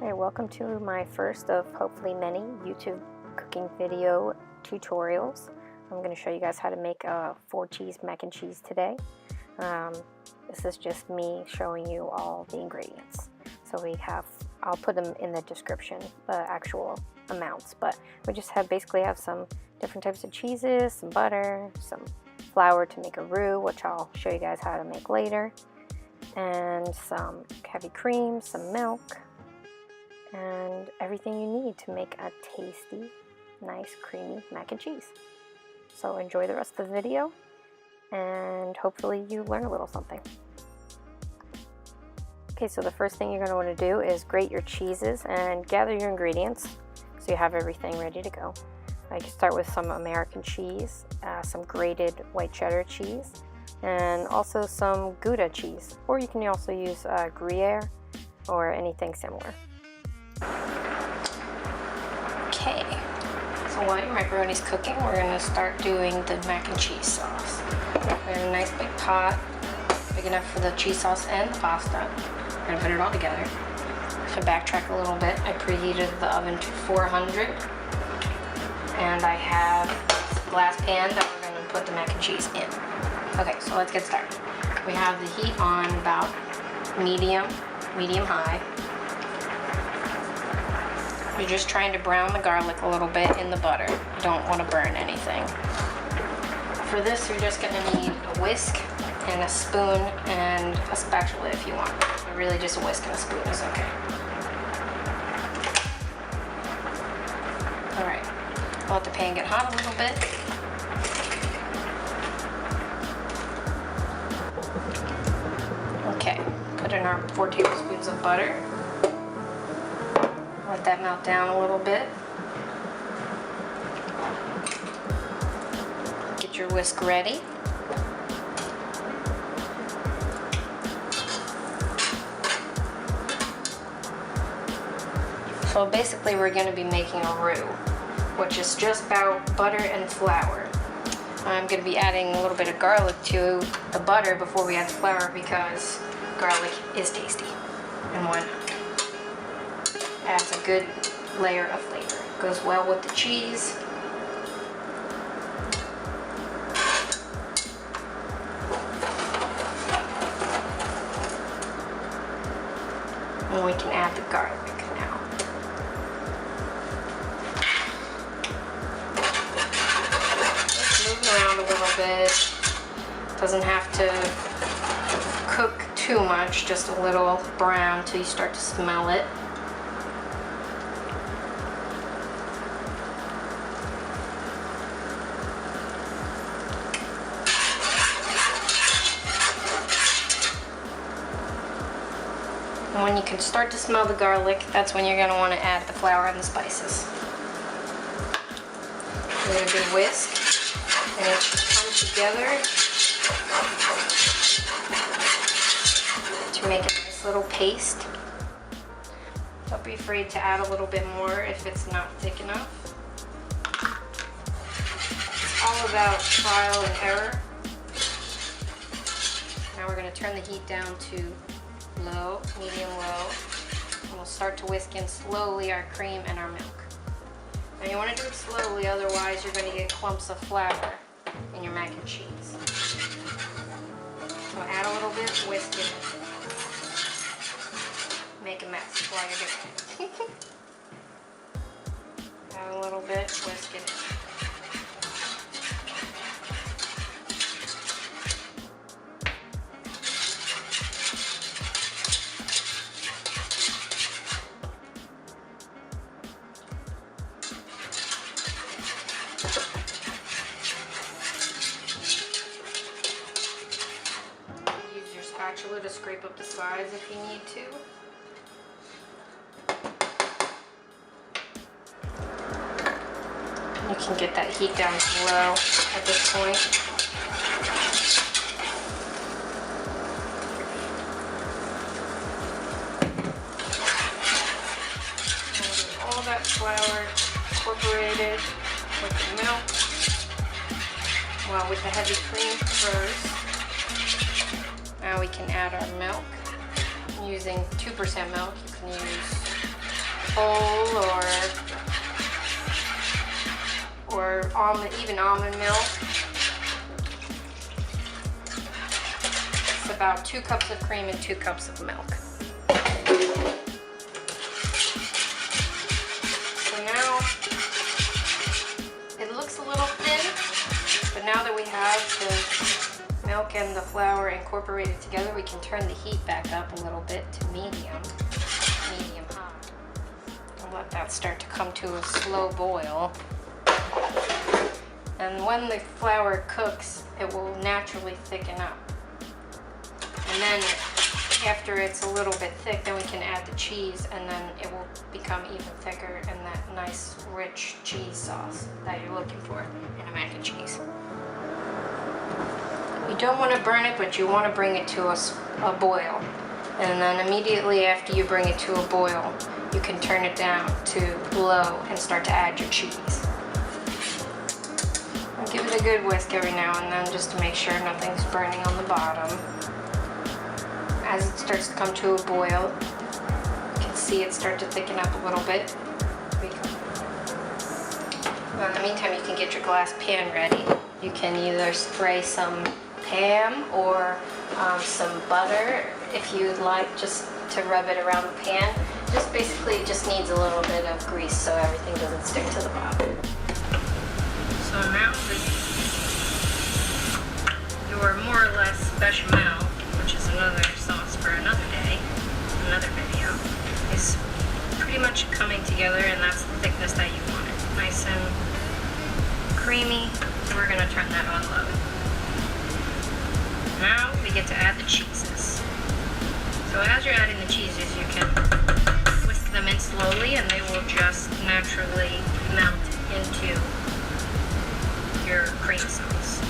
Hey, welcome to my first of hopefully many YouTube cooking video tutorials. I'm going to show you guys how to make a 4-cheese mac and cheese today. This is just me showing you all the ingredients. So I'll put them in the description, the actual amounts, but we just basically have some different types of cheeses, some butter, some flour to make a roux, which I'll show you guys how to make later, and some heavy cream, some milk, and everything you need to make a tasty, nice, creamy mac and cheese. So enjoy the rest of the video, and hopefully you learn a little something. Okay, so the first thing you're going to want to do is grate your cheeses and gather your ingredients so you have everything ready to go. I can start with some American cheese, some grated white cheddar cheese, and also some Gouda cheese, or you can also use gruyere or anything similar. Okay, so while your macaroni's cooking, we're going to start doing the mac and cheese sauce. We have a nice big pot, big enough for the cheese sauce and the pasta. We're going to put it all together. To backtrack a little bit, I preheated the oven to 400, and I have a glass pan that we're going to put the mac and cheese in. Okay, so let's get started. We have the heat on about medium-high. You're just trying to brown the garlic a little bit in the butter. You don't want to burn anything. For this, you're just going to need a whisk and a spoon and a spatula if you want. But really, just a whisk and a spoon is okay. Alright, I'll let the pan get hot a little bit. Okay, put in our 4 tablespoons of butter. Let that melt down a little bit. Get your whisk ready. So basically we're going to be making a roux, which is just about butter and flour. I'm going to be adding a little bit of garlic to the butter before we add the flour because garlic is tasty, and why not? Adds a good layer of flavor. Goes well with the cheese. And we can add the garlic now. Just move it around a little bit. Doesn't have to cook too much, just a little brown till you start to smell it. And when you can start to smell the garlic, that's when you're going to want to add the flour and the spices. Give it a good whisk and it come together to make a nice little paste. Don't be afraid to add a little bit more if it's not thick enough. It's all about trial and error. Now we're going to turn the heat down to low, medium low, and we'll start to whisk in slowly our cream and our milk. Now you want to do it slowly, otherwise you're going to get clumps of flour in your mac and cheese. So add a little bit, whisk it, make a mess while you're doing it. Add a little bit, whisk it in. Use your spatula to scrape up the sides if you need to. You can get that heat down to low at this point. And get all that flour incorporated with the milk. Well, with the heavy cream first. Now we can add our milk. I'm using 2% milk. You can use whole or almond, even almond milk. It's about 2 cups of cream and 2 cups of milk. So now it looks a little thin, but now that we have the milk and the flour incorporated together, we can turn the heat back up a little bit to medium high. And let that start to come to a slow boil. And when the flour cooks, it will naturally thicken up. And then after it's a little bit thick, then we can add the cheese, and then it will become even thicker and that nice rich cheese sauce that you're looking for in a mac and cheese. You don't want to burn it, but you want to bring it to a boil. And then immediately after you bring it to a boil, you can turn it down to low and start to add your cheese. And give it a good whisk every now and then just to make sure nothing's burning on the bottom. As it starts to come to a boil, you can see it start to thicken up a little bit. Well, in the meantime, you can get your glass pan ready. You can either spray some ham or some butter if you'd like, just to rub it around the pan. Just basically just needs a little bit of grease so everything doesn't stick to the bottom. So now your more or less bechamel, which is another sauce for another day, another video, is pretty much coming together, and that's the thickness that you want it. Nice and creamy, so we're going to turn that on low. Now we get to add the cheeses. So as you're adding the cheeses, you can whisk them in slowly and they will just naturally melt into your cream sauce.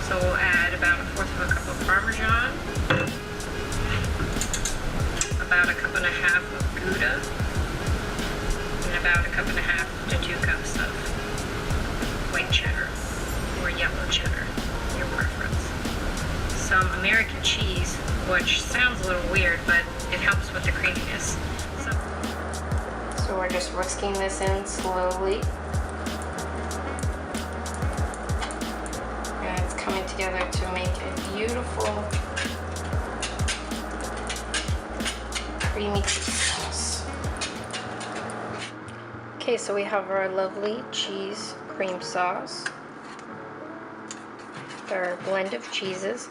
So we'll add about 1/4 cup of parmesan, about 1.5 cups of Gouda, and about 1.5 cups to 2 cups of white cheddar or yellow cheddar, your preference. Some American cheese, which sounds a little weird, but it helps with the creaminess. So we're just whisking this in slowly. And it's coming together to make a beautiful creamy cheese sauce. Okay, so we have our lovely cheese cream sauce. Our blend of cheeses.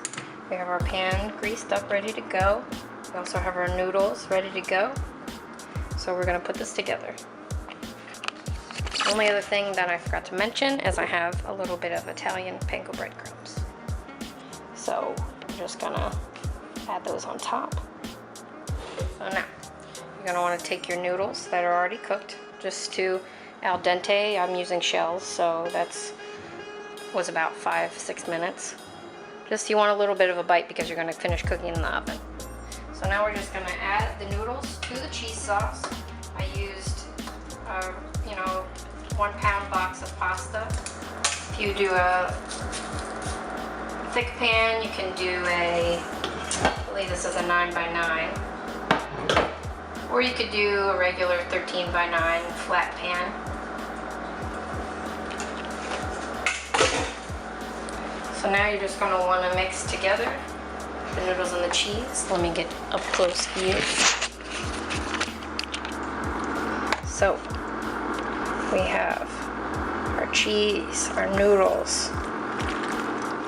We have our pan greased up, ready to go. We also have our noodles ready to go. So we're going to put this together. The only other thing that I forgot to mention is I have a little bit of Italian panko breadcrumbs. So I'm just going to add those on top. So now you're going to want to take your noodles that are already cooked just to al dente. I'm using shells, so was about 5-6 minutes. Just you want a little bit of a bite because you're going to finish cooking in the oven. So now we're just going to add the noodles to the cheese sauce. I used, 1 pound box of pasta. If you do a thick pan, you can do I believe this is a 9x9. Or you could do a regular 13x9 flat pan. So now you're just going to want to mix together the noodles and the cheese. Let me get up close view. So we have our cheese, our noodles.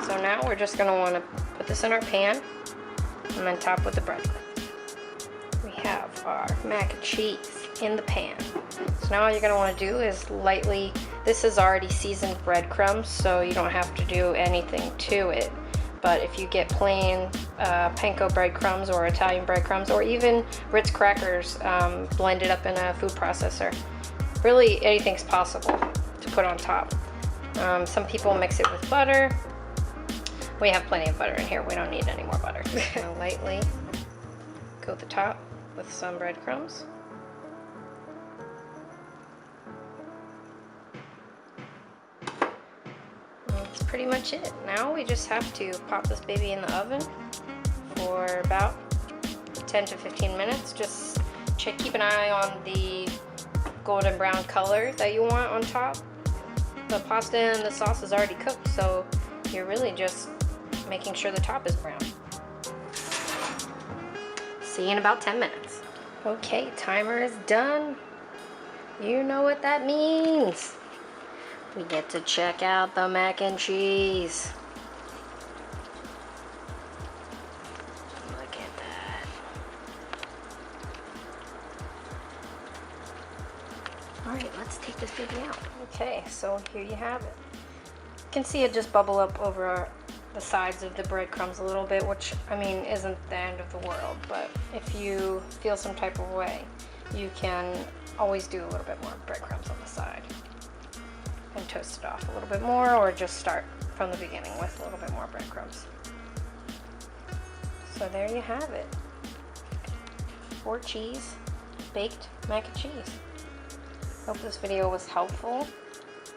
So now we're just going to want to put this in our pan and then top with the breadcrumbs. We have our mac and cheese in the pan. So now all you're going to want to do is lightly, this is already seasoned breadcrumbs, so you don't have to do anything to it. But if you get plain Panko breadcrumbs or Italian breadcrumbs or even Ritz crackers blended up in a food processor, really anything's possible to put on top. Some people mix it with butter. We have plenty of butter in here. We don't need any more butter. Lightly coat the top with some breadcrumbs. That's pretty much it. Now we just have to pop this baby in the oven for about 10 to 15 minutes. Just keep an eye on the golden brown color that you want on top. The pasta and the sauce is already cooked, so you're really just making sure the top is brown. See you in about 10 minutes. Okay, timer is done. You know what that means. We get to check out the mac and cheese. Look at that. Alright, let's take this baby out. Okay, so here you have it. You can see it just bubble up over the sides of the breadcrumbs a little bit, which, I mean, isn't the end of the world, but if you feel some type of way, you can always do a little bit more breadcrumbs on the side and toast it off a little bit more, or just start from the beginning with a little bit more breadcrumbs. So there you have it. 4 cheese baked mac and cheese. Hope this video was helpful,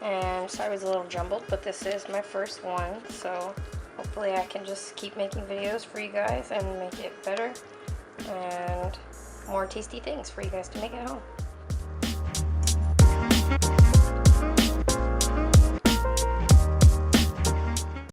and sorry it was a little jumbled, but this is my first one, so hopefully I can just keep making videos for you guys and make it better and more tasty things for you guys to make at home.